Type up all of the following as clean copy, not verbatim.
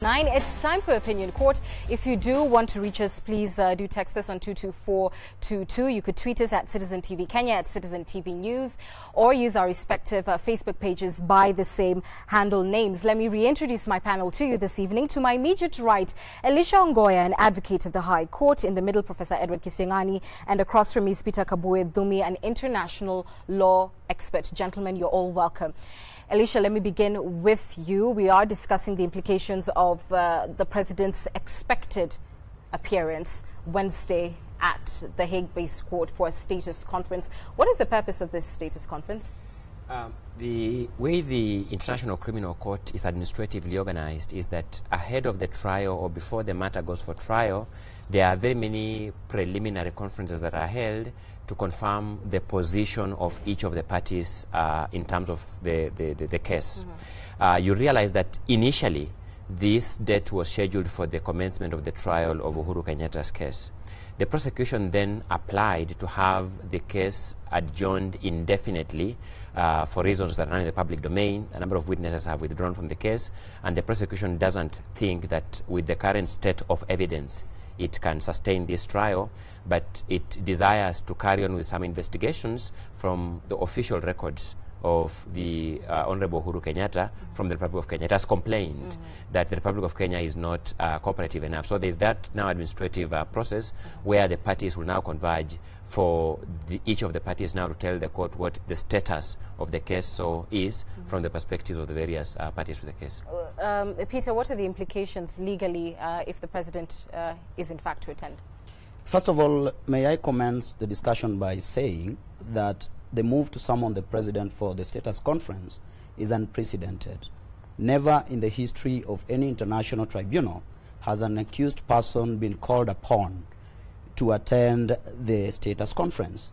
9. It's time for Opinion Court. If you do want to reach us, please do text us on 22422. You could tweet us at Citizen TV Kenya, at Citizen TV News, or use our respective Facebook pages by the same handle names. Let me reintroduce my panel to you this evening. To my immediate right, Elisha Ongoya, an advocate of the High Court. In the middle, Professor Edward Kisiang'ani, and across from me is Peter Kabwe Dhumi, an international law expert. Gentlemen, you're all welcome. Elisha, let me begin with you. We are discussing the implications of the president's expected appearance Wednesday at the Hague-based court for a status conference. What is the purpose of this status conference? The way the International Criminal Court is administratively organized is that ahead of the trial or before the matter goes for trial, there are very many preliminary conferences that are held to confirm the position of each of the parties in terms of the case. Mm-hmm. You realize that initially this date was scheduled for the commencement of the trial of Uhuru Kenyatta's case. The prosecution then applied to have the case adjourned indefinitely for reasons that are in the public domain. A number of witnesses have withdrawn from the case, and the prosecution doesn't think that with the current state of evidence it can sustain this trial, but it desires to carry on with some investigations from the official records of the Honorable Uhuru Kenyatta from the Republic of Kenya. It has complained that the Republic of Kenya is not cooperative enough. So there's that now administrative process where the parties will now converge for each of the parties now to tell the court what the status of the case is from the perspective of the various parties to the case. Peter, what are the implications legally if the president is in fact to attend? First of all, may I commence the discussion by saying that the move to summon the president for the status conference is unprecedented. Never in the history of any international tribunal has an accused person been called upon to attend the status conference.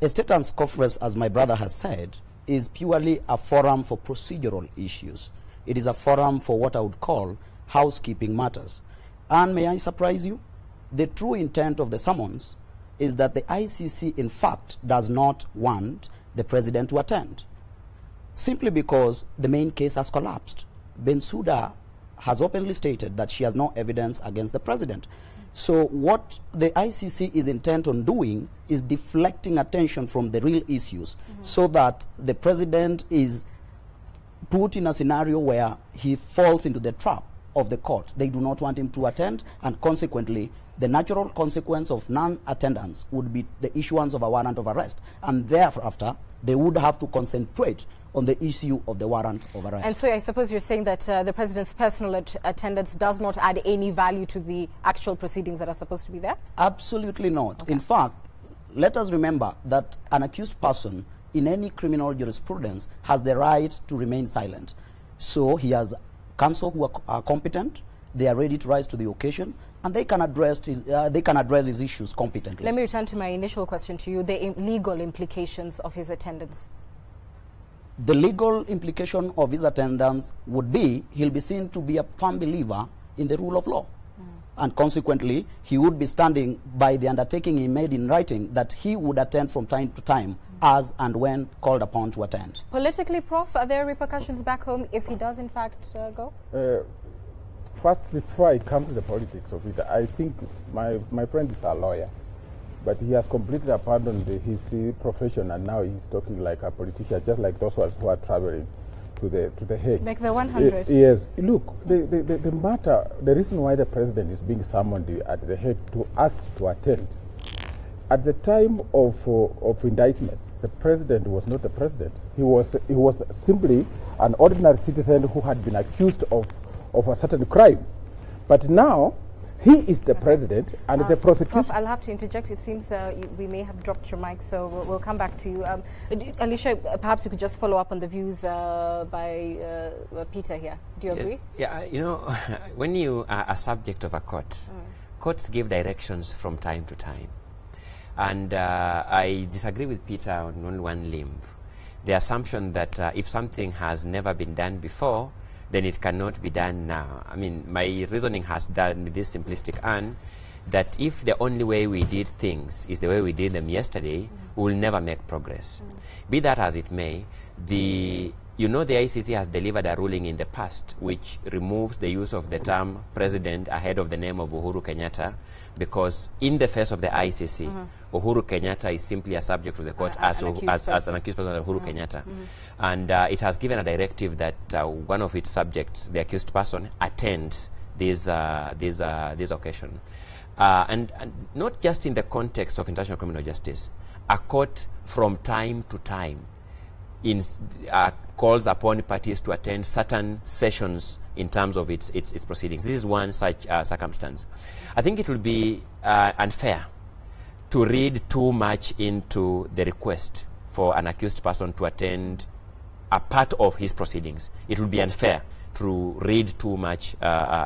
A status conference, as my brother has said, is purely a forum for procedural issues. It is a forum for what I would call housekeeping matters. And may I surprise you? The true intent of the summons is that the ICC, in fact, does not want the president to attend, simply because the main case has collapsed. Bensouda has openly stated that she has no evidence against the president. So what the ICC is intent on doing is deflecting attention from the real issues so that the president is put in a scenario where he falls into the trap of the court. They do not want him to attend, and consequently, the natural consequence of non-attendance would be the issuance of a warrant of arrest. And thereafter, they would have to concentrate on the issue of the warrant of arrest. And so I suppose you're saying that the president's personal attendance does not add any value to the actual proceedings that are supposed to be there? Absolutely not. Okay. In fact, let us remember that an accused person in any criminal jurisprudence has the right to remain silent. So he has counsel who are competent, they are ready to rise to the occasion, and they can address his issues competently. Let me return to my initial question to you, the legal implications of his attendance. The legal implication of his attendance would be he'll be seen to be a firm believer in the rule of law. And consequently, he would be standing by the undertaking he made in writing that he would attend from time to time as and when called upon to attend. Politically, Prof, are there repercussions back home if he does in fact go? First, before I come to the politics of it, I think my friend is a lawyer, but he has completely abandoned his profession, and now he's talking like a politician, just like those who are traveling to the Hague. Like the 100? Yes. Look, the matter, the reason why the president is being summoned at the Hague to ask to attend, at the time of indictment, the president was not the president. He was simply an ordinary citizen who had been accused of a certain crime. But now, he is the president, and the prosecution... Prof, I'll have to interject. It seems we may have dropped your mic, so we'll come back to you. Alicia, perhaps you could just follow up on the views by Peter here. Do you agree? Yeah, you know, when you are a subject of a court, courts give directions from time to time. And I disagree with Peter on only one limb. The assumption that if something has never been done before, then it cannot be done now. I mean, my reasoning has done with this simplistic that if the only way we did things is the way we did them yesterday, we will never make progress. Be that as it may, the you know, the ICC has delivered a ruling in the past which removes the use of the term president ahead of the name of Uhuru Kenyatta, because in the face of the ICC, Uhuru Kenyatta is simply a subject of the court as an accused person of Uhuru Kenyatta. And it has given a directive that one of its subjects, the accused person, attends this occasion. And not just in the context of international criminal justice, a court from time to time calls upon parties to attend certain sessions in terms of its proceedings. This is one such circumstance. I think it will be unfair to read too much into the request for an accused person to attend a part of his proceedings. It will be unfair to read too much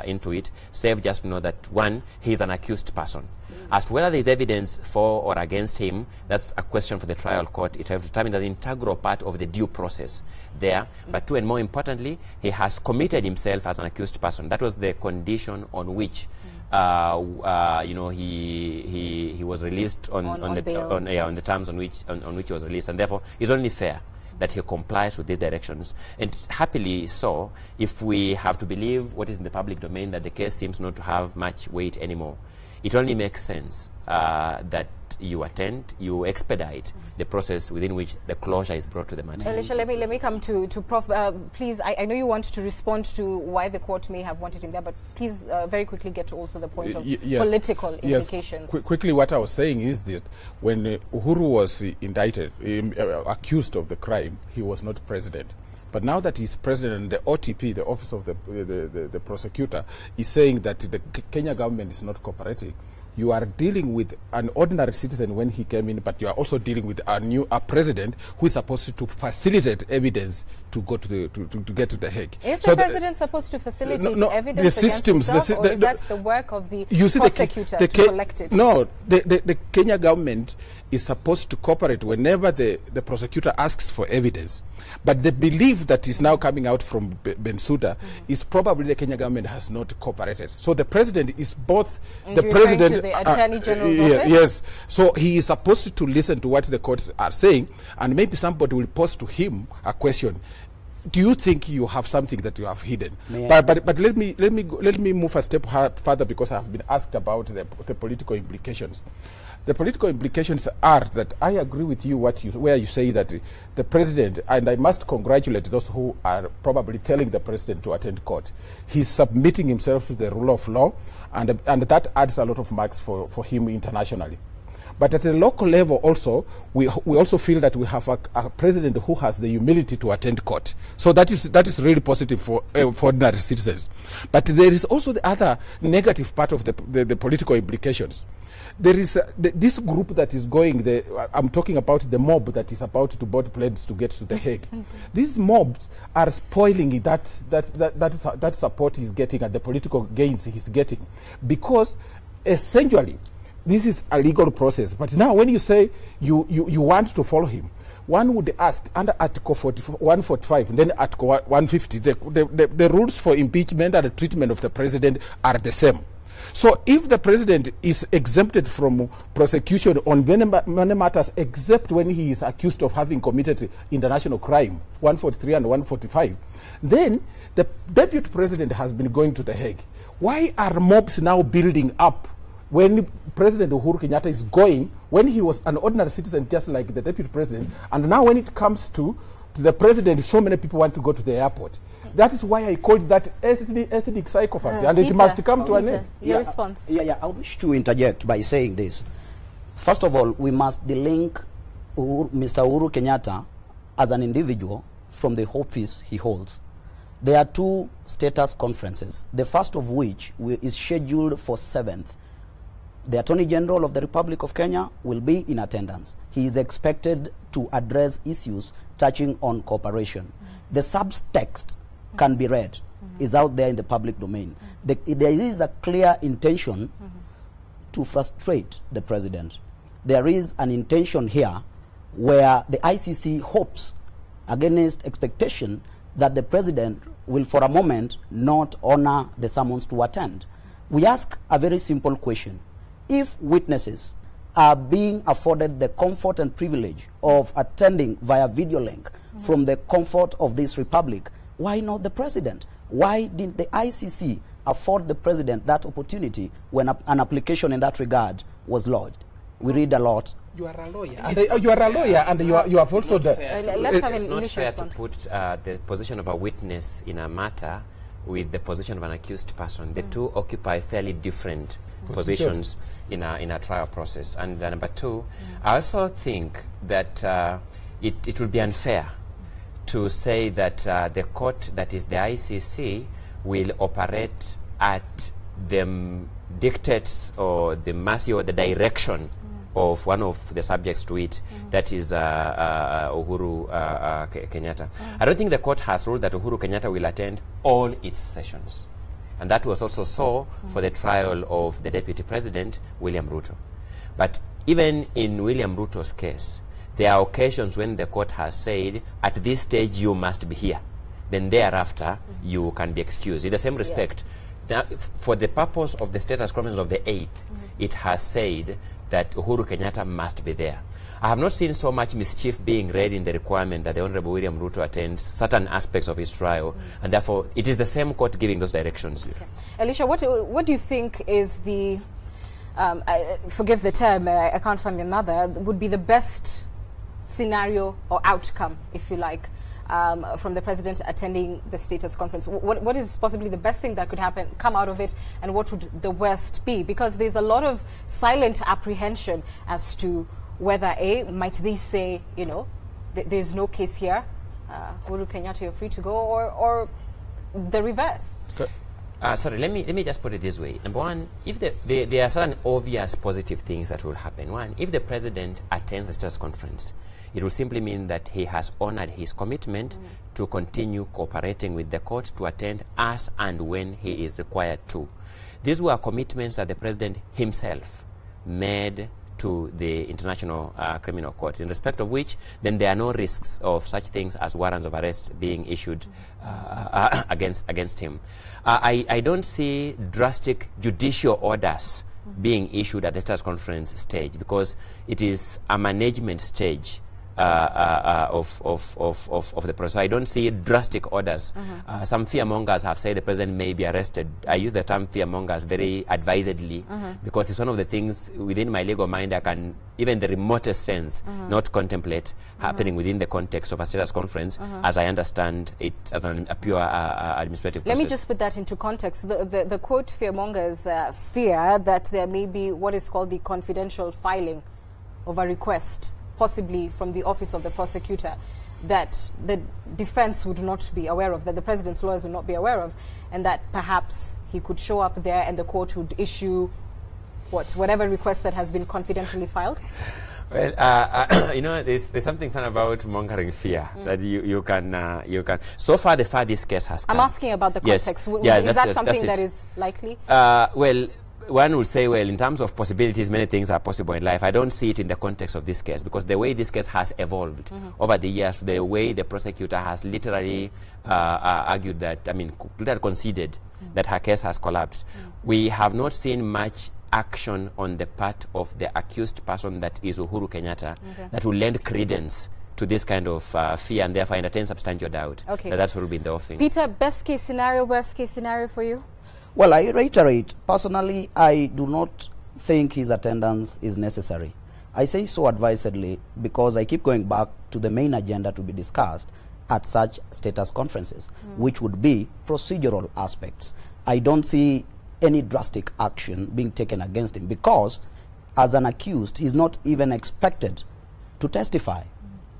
into it, save just to know that, one, he is an accused person. As to whether there is evidence for or against him, that's a question for the trial court. It has determined as an integral part of the due process there. But two, and more importantly, he has committed himself as an accused person. That was the condition on which you know, he was released on the terms on which he was released, and therefore it's only fair that he complies with these directions. And happily so, if we have to believe what is in the public domain, that the case seems not to have much weight anymore. It only makes sense that you attend, you expedite the process within which the closure is brought to the matter. Elisha, let me come to Prof. Please, I know you want to respond to why the court may have wanted him there, but please very quickly get to also the point of political implications. Quickly, what I was saying is that when Uhuru was indicted, accused of the crime, he was not president. But now that he's president, the OTP, the Office of the Prosecutor, is saying that the Kenya government is not cooperating. You are dealing with an ordinary citizen when he came in, but you are also dealing with a president who is supposed to facilitate evidence to go to get to the Hague. Is the president supposed to facilitate evidence the systems, against himself, or is that the work of the prosecutor to collect it? No, the Kenya government is supposed to cooperate whenever the prosecutor asks for evidence. But the belief that is now coming out from Bensouda is probably the Kenya government has not cooperated. So the president is both the president, to the Attorney General's office? Yes. So he is supposed to listen to what the courts are saying, and maybe somebody will pose to him a question. Do you think you have something that you have hidden? But let me move a step further, because I have been asked about the political implications. The political implications are that I agree with you where you say that the president, and I must congratulate those who are probably telling the president to attend court. He's submitting himself to the rule of law, and that adds a lot of marks for him internationally. But at the local level also, we also feel that we have a president who has the humility to attend court. So that is really positive for ordinary citizens. But there is also the other negative part of the political implications. There is this group that is going, I'm talking about the mob that is about to board planes to get to the Hague. These mobs are spoiling that support he's getting and the political gains he's getting, because essentially this is a legal process. But now when you say you want to follow him, one would ask, under Article 145 and then Article 150, the rules for impeachment and the treatment of the president are the same. So if the president is exempted from prosecution on many matters, except when he is accused of having committed international crime, 143 and 145, then the deputy president has been going to the Hague. Why are mobs now building up when President Uhuru Kenyatta is going, when he was an ordinary citizen just like the deputy president, and now when it comes to the president, so many people want to go to the airport? That is why I called that ethnic psychopathy, and it must come to an end. Your response? I wish to interject by saying this. First of all, we must delink Mr. Uhuru Kenyatta as an individual from the office he holds. There are two status conferences, the first of which is scheduled for 7th. The Attorney General of the Republic of Kenya will be in attendance. He is expected to address issues touching on cooperation. The subtext can be read, is out there in the public domain. There is a clear intention to frustrate the president. There is an intention here where the ICC hopes, against expectation, that the president will for a moment not honor the summons to attend. We ask a very simple question. If witnesses are being afforded the comfort and privilege of attending via video link from the comfort of this republic, why not the president? Why didn't the ICC afford the president that opportunity when an application in that regard was lodged? We read a lot. You are a lawyer, and you are a lawyer, and you have also the. It's not fair to put the position of a witness in a matter with the position of an accused person. The two occupy fairly different positions in a trial process. And number two, I also think that it would be unfair to say that the court, that is the ICC, will operate at the dictates or the mercy or the direction of one of the subjects to it, that is Uhuru Kenyatta. I don't think the court has ruled that Uhuru Kenyatta will attend all its sessions. And that was also so for the trial of the Deputy President, William Ruto. But even in William Ruto's case, there are occasions when the court has said, at this stage you must be here. Then thereafter, you can be excused. In the same respect, for the purpose of the status conference of the 8th, it has said that Uhuru Kenyatta must be there. I have not seen so much mischief being read in the requirement that the Honorable William Ruto attends certain aspects of his trial, and therefore it is the same court giving those directions. Okay. Alicia, what do you think is the, forgive the term, I can't find another, would be the best scenario or outcome, if you like, from the president attending the status conference? What is possibly the best thing that could come out of it, and what would the worst be? Because there's a lot of silent apprehension as to whether might they say, you know, there's no case here, Uhuru Kenyatta, you're free to go, or the reverse. Sorry, let me just put it this way. Number one, if there are certain obvious positive things that will happen. One, if the president attends the status conference, it will simply mean that he has honored his commitment to continue cooperating with the court to attend as and when he is required to. These were commitments that the president himself made to the International Criminal Court, in respect of which then there are no risks of such things as warrants of arrest being issued against him. I don't see drastic judicial orders being issued at the status conference stage, because it is a management stage of the process. I don't see drastic orders. Some fearmongers have said the president may be arrested. I use the term fearmongers very advisedly, because it's one of the things within my legal mind I can, even the remotest sense, not contemplate happening within the context of a status conference, as I understand it as a pure administrative process. Let me just put that into context. The quote fearmongers fear that there may be what is called the confidential filing of a request, possibly from the office of the prosecutor, that the defense would not be aware of, that the president's lawyers would not be aware of, and that perhaps he could show up there and the court would issue whatever request that has been confidentially filed? Well, you know, there's something fun about mongering fear, that you can. So far this case has come. I'm asking about the context. Yes. Is that something that is likely? Well, one would say, well, in terms of possibilities, many things are possible in life. I don't see it in the context of this case, because the way this case has evolved over the years, the way the prosecutor has literally argued that, literally conceded that her case has collapsed, we have not seen much action on the part of the accused person, that is Uhuru Kenyatta, that will lend credence to this kind of fear, and therefore entertain substantial doubt that that will be in the offing. Peter, best case scenario, worst case scenario for you? Well, I reiterate, personally, I do not think his attendance is necessary. I say so advisedly because I keep going back to the main agenda to be discussed at such status conferences, which would be procedural aspects. I don't see any drastic action being taken against him, because as an accused, he's not even expected to testify.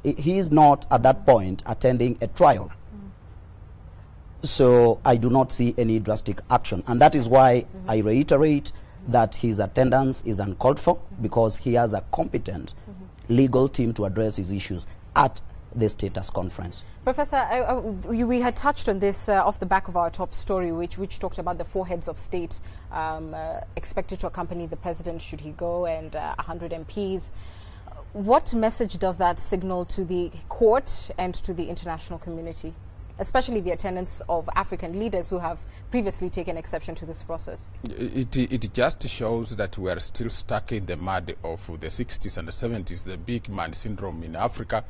He is not at that point attending a trial. So I do not see any drastic action, and that is why I reiterate that his attendance is uncalled for, because he has a competent legal team to address his issues at the status conference. Professor, we had touched on this off the back of our top story, which talked about the 4 heads of state expected to accompany the president should he go, and 100 MPs. What message does that signal to the court and to the international community? especially the attendance of African leaders who have previously taken exception to this process? It just shows that we are still stuck in the mud of the 60s and the 70s, the big man syndrome in Africa.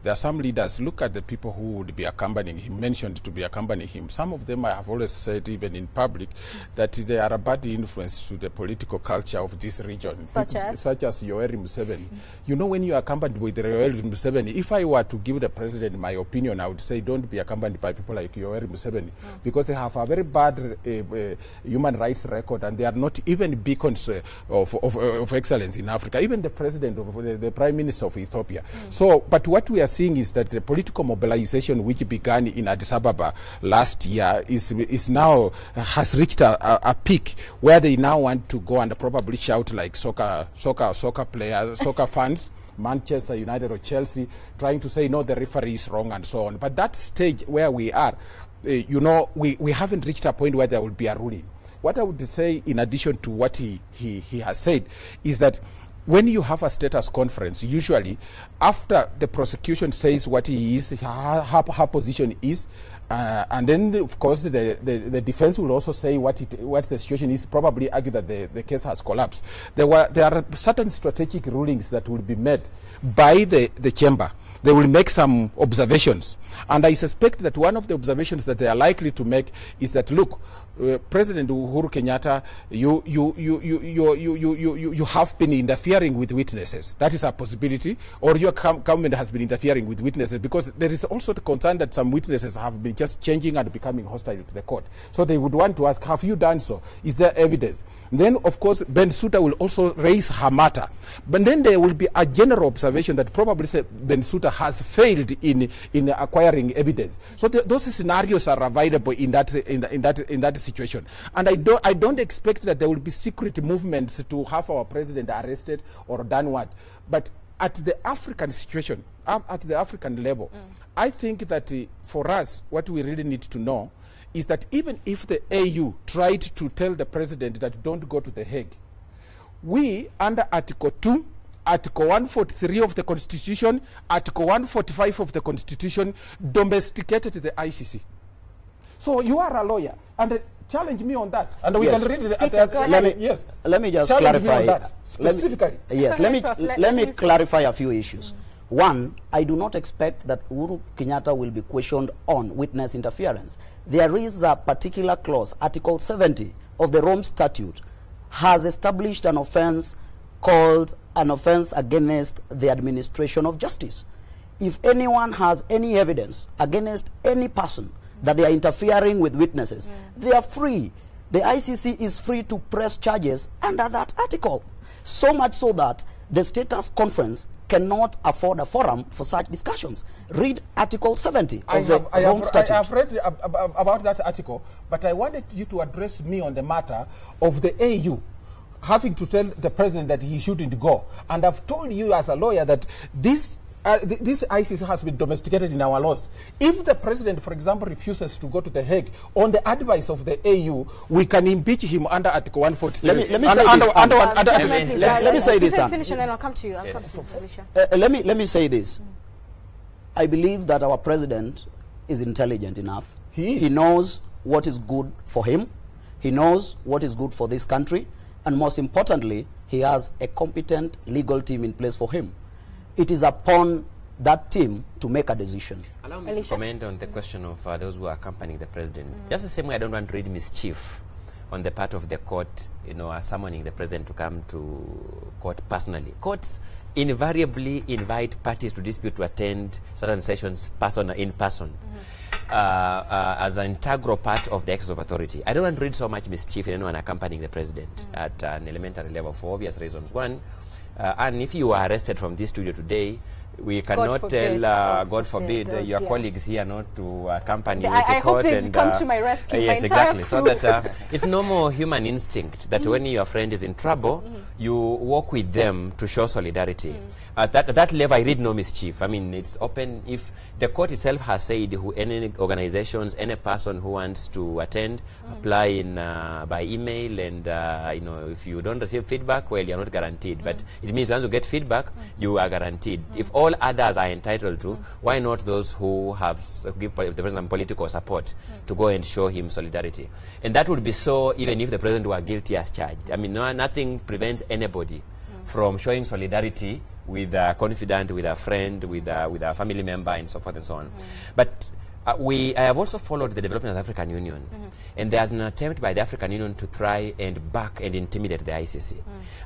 There are some leaders, look at the people who would be accompanying him, mentioned to be accompanying him. Some of them I have always said, even in public, that they are a bad influence to the political culture of this region. Such as? Such as Yoweri Museveni. You know, when you are accompanied with Yoweri Museveni, if I were to give the president my opinion, I would say don't be accompanied by people like Yoweri Museveni, because they have a very bad human rights record, and they are not even beacons of excellence in Africa. Even the president, the prime minister of Ethiopia. So, but what we are seeing is that the political mobilization which began in Addis Ababa last year is now has reached a peak where they now want to go and probably shout like soccer players, soccer fans, Manchester United or Chelsea, trying to say no, the referee is wrong and so on. But that stage where we are, you know, we haven't reached a point where there will be a ruling. What I would say, in addition to what he has said, is that when you have a status conference, usually after the prosecution says what he is, her position is, and then of course the defense will also say what the situation is, probably argue that the case has collapsed. There are certain strategic rulings that will be made by the chamber. They will make some observations, and I suspect that one of the observations that they are likely to make is that, look, President Uhuru Kenyatta, you have been interfering with witnesses. That is a possibility. Or your government has been interfering with witnesses, because there is also the concern that some witnesses have been just changing and becoming hostile to the court. So they would want to ask, have you done so? Is there evidence? Then, of course, Bensouda will also raise her matter. But then there will be a general observation that probably Bensouda has failed in acquiring evidence. So those scenarios are available in that situation. And I don't expect that there will be secret movements to have our president arrested or done what. But at the African situation, at the African level, I think that for us, what we really need to know is that even if the AU tried to tell the president that don't go to The Hague, we, under Article 2, Article 143 of the Constitution, Article 145 of the Constitution, domesticated the ICC. So you are a lawyer, and challenge me on that, and we can read it. Let me just challenge clarify me on that, specifically. Let me clarify a few issues. One, I do not expect that Uhuru Kenyatta will be questioned on witness interference. There is a particular clause, Article 70 of the Rome Statute, has established an offense called an offense against the administration of justice. If anyone has any evidence against any person that they are interfering with witnesses, they are free. The ICC is free to press charges under that article. So much so that the status conference cannot afford a forum for such discussions. Read Article 70 of the Rome Statute. I have read about that article, but I wanted you to address me on the matter of the AU having to tell the president that he shouldn't go. And I've told you as a lawyer that this ICC has been domesticated in our laws. If the president, for example, refuses to go to The Hague on the advice of the AU, we can impeach him under Article 143. Let me say this. Finish and then I'll come to you. Let me say this. I believe that our president is intelligent enough. He knows what is good for him. He knows what is good for this country. And most importantly, he has a competent legal team in place for him. It is upon that team to make a decision. Allow me to comment on the question of those who are accompanying the president. Just the same way I don't want to read mischief on the part of the court, summoning the president to come to court personally. Courts invariably invite parties to dispute to attend certain sessions in person. As an integral part of the exercise of authority. I don't want to read so much mischief in anyone accompanying the president at an elementary level for obvious reasons. One, and if you are arrested from this studio today, we cannot tell, God forbid, your colleagues here not to accompany you to court. I hope they'd come to my rescue. Yes, exactly. So that it's normal human instinct that when your friend is in trouble, you walk with them to show solidarity. At that level, I read no mischief. I mean, it's open. If the court itself has said any organizations, any person who wants to attend, apply in by email, and if you don't receive feedback, well, you're not guaranteed. But it means once you get feedback, you are guaranteed. If all all others are entitled to, why not those who have give the president political support to go and show him solidarity? And that would be so even if the president were guilty as charged. I mean, nothing prevents anybody from showing solidarity with a confidant, with a friend, with a family member, and so forth and so on. But I have also followed the development of the African Union, and there's an attempt by the African Union to try and back and intimidate the ICC.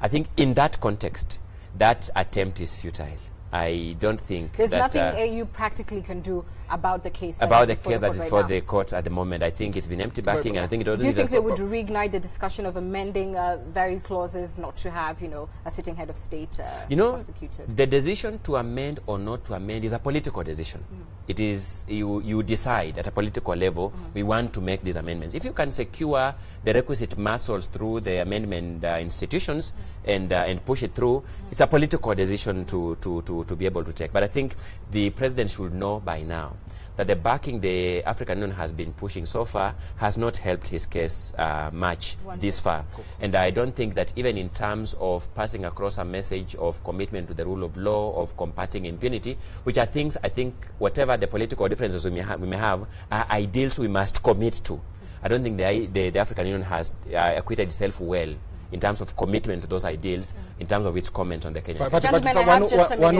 I think in that context, that attempt is futile. I don't think there's that nothing AU practically can do about the case that about is the case that is before the court at the moment. I think it's been empty backing, and I think it do you think they would reignite the discussion of amending varied clauses not to have, a sitting head of state prosecuted? The decision to amend or not to amend is a political decision. It is you decide at a political level, we want to make these amendments. If you can secure the requisite muscles through the amendment institutions and push it through, it's a political decision to be able to take. But I think the president should know by now that the backing the African Union has been pushing so far has not helped his case much this far. And I don't think that even in terms of passing across a message of commitment to the rule of law, of combating impunity, which are things I think whatever the political differences we may have are ideals we must commit to. I don't think the African Union has acquitted itself well in terms of commitment to those ideals, in terms of its comment on the Kenyan.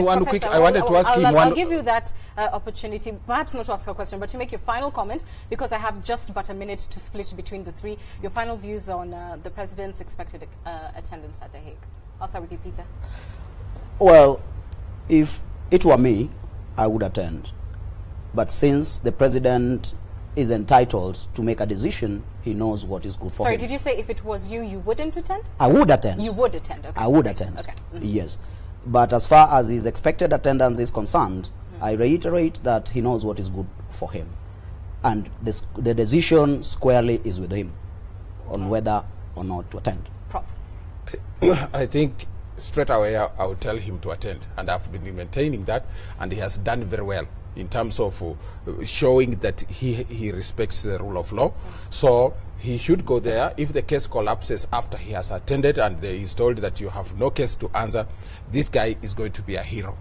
One quick, I wanted to ask him one. I'll give you that opportunity, perhaps not to ask a question, but to make your final comment, because I have just but a minute to split between the three. Your final views on the president's expected attendance at The Hague. I'll start with you, Peter. Well, if it were me, I would attend. But since the president is entitled to make a decision, he knows what is good for him. Sorry, did you say if it was you, you wouldn't attend? I would attend. You would attend, okay. I would attend, okay. Yes. But as far as his expected attendance is concerned, I reiterate that he knows what is good for him. And the decision squarely is with him on whether or not to attend. Prof. I think straight away I would tell him to attend, and I've been maintaining that, and he has done very well in terms of showing that he respects the rule of law. So he should go there. If the case collapses after he has attended and he's told that you have no case to answer, this guy is going to be a hero.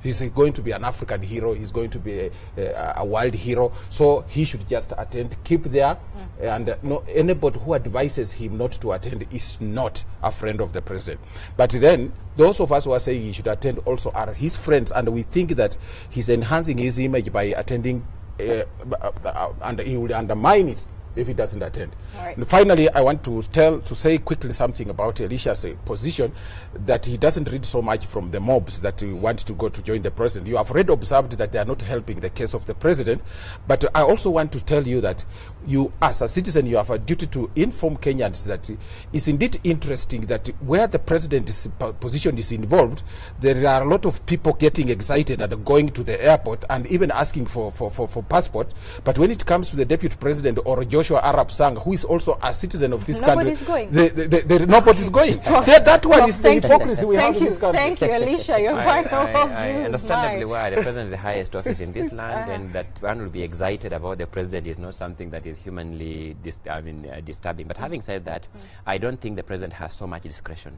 He's going to be an African hero. He's going to be a world hero. So he should just attend, keep there. And anybody who advises him not to attend is not a friend of the president. But then, those of us who are saying he should attend also are his friends. And we think that he's enhancing his image by attending, and he will undermine it if he doesn't attend. Right. And finally, I want to say quickly something about Elisha's position, that he doesn't read so much from the mobs that want to go to join the president. You have observed that they are not helping the case of the president. But I also want to tell you that you, as a citizen, you have a duty to inform Kenyans that it's indeed interesting that where the president's position is involved, there are a lot of people getting excited and going to the airport and even asking for passport. But when it comes to the deputy president or Joshua Arap Sang, who is also a citizen of this country, nobody's going. That one is the hypocrisy we have in this country. Thank you, Elisha. Your final I understandably why the president is the highest office in this land, and that one will be excited about the president is not something that is humanly disturbing. But having said that, I don't think the president has so much discretion.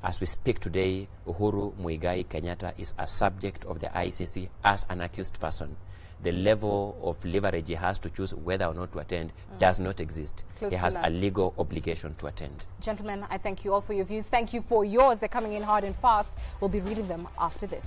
As we speak today, Uhuru Muigai Kenyatta is a subject of the ICC as an accused person. The level of leverage he has to choose whether or not to attend does not exist. He has a legal obligation to attend. Gentlemen, I thank you all for your views. Thank you for yours. They're coming in hard and fast. We'll be reading them after this.